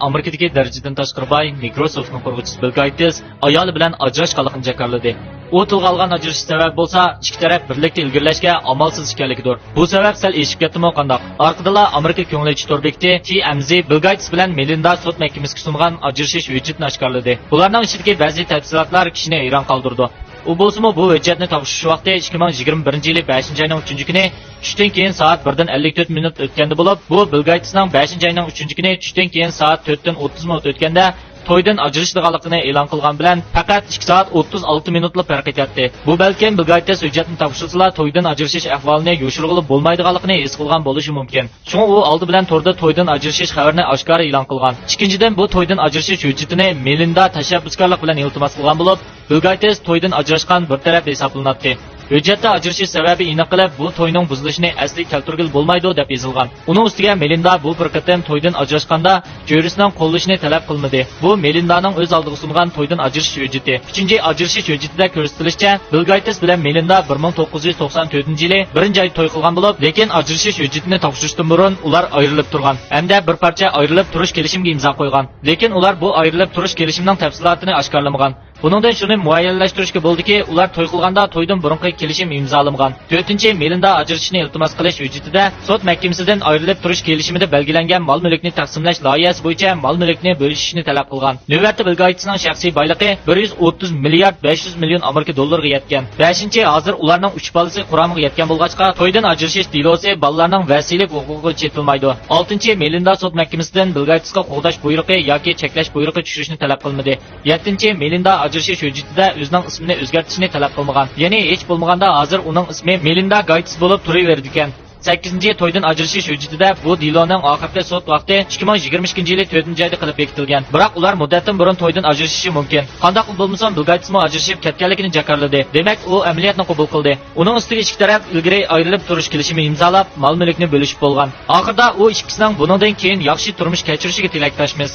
Amerikadagi darajadan tashqari boy Microsoftning qurg'uvchisi Bill Gates ayoli bilan ajrashganligini jakarladi. U tilga olgan ajrashish sababi bo'lsa, ikki taraf birlikda ilgirlashga amalsiz ekanligidir. Bu sabab sal eshib ketdimi qandoq? Orqada Amerika ko'ngilchi to'rbekti TMZ Bill Gates bilan Melinda sud mahkamasiga sungan ajrashish hujjatini oshkorladi. Bularning ichidagi ba'zi tafsilotlar kishini hayron qoldirdi. U bo'lsa-mu bu hujjatni topshirish vaqti 2021 yili 5-oyning 3-kuni tushdan keyin soat 1:54 minut o'tganda bo'lib, bu Bill Gatesning 5-oyning 3-kuni tushdan keyin soat 4:30 minut o'tganda to'ydan ajrashganligini e'lon qilgan bilan faqat 2 soat 36 minutlik farq etadi. Bu balkim Bill Gates hujjatni topshirsa to'ydan ajrashish ahvolini yo'shirg'ilib bo'lmaydiganligini his qilgan bo'lishi mumkin. Shunga u oldi bilan to'rda to'ydan ajrashish xabarini oshkora e'lon qilgan. Ikkinchidan bu to'ydan ajrashish hujjatini Melinda tashabbuskorlik bilan iltimos qilgan bo'lib, Bill Gates to'ydan ajrashgan bir taraf hisoblanadi. Hujjatda ajrashish sababi aniq qilib, bu to'yning buzilishini asli keltirgil bo'lmaydi deb yozilgan. Uning ustiga Melinda bu bir qatam to'ydan ajrashganda jo'risining qo'llashini talab qilmadi. Bu Melindaning o'z oldiga sungan to'ydan ajrashish hujjati. Uchinchi ajrashish hujjatida ko'rsatilishicha, Bill Gates bilan Melinda 1994-yili birinchi oy to'y qilgan bo'lib, lekin ajrashish hujjatini topshirishdan burun ular ayrilib turgan. Hamda bir parcha ayrilib turish kelishimiga imzo qo'ygan. Lekin ular bu ayrilib turish kelishimining tafsilotini oshkorlamagan. Buningdan shuni muayyanlashtirishga bo'ldiki, ular to'y qilganda to'ydan burunqi kelishim imzolangan. 4-chi Melinda ajrashishni iltimos qilish hujjatida sud mahkamasidan ayrilib turish kelishimida belgilangan mol-mulkni taqsimlash loyihasi bo'yicha mol-mulkni bo'lishishni talab qilgan. Navbatda Bill Gatesning shaxsiy boyligi 130 milliard 500 million Amerika dollariga yetgan. 5-chi hozir ularning 3 bolasi quramiga yetgan bo'lg'achqa to'ydan ajrashish delosi bolalarning vasiylik huquqiga chetilmaydi. 6-chi Melinda sud mahkamasidan Bill Gatesga qo'g'dash buyrug'i yoki cheklash buyrug'i tushirishni talab qilmadi. 7-chi Melinda ajrashish hujjatida o'zining ismini o'zgartirishni talab qilmagan. Ya'ni hech bo'lmaganda hozir uning ismi Melinda Gates bo'lib turaverdi ekan. 8-chi to'ydan ajrashish hujjatida bu deloning oxirgi sud vaqti 2022-yili 4-oyda qilib bekitilgan. Biroq ular muddatdan burun to'ydan ajrashishi mumkin. Qanday bo'lmasin Bill Gates mo ajrashib ketganligini jakarladi. Demak, u amaliyotni qabul qildi. Uning ustiga ikki taraf ilgari ayrilib turish kelishimini imzolab, mol-mulkni bo'lishib bo'lgan. Oxirda u ikkisining bundan keyin yaxshi turmush kechirishiga tilakdoshmiz.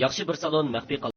Yaxshi bir salon maxfiy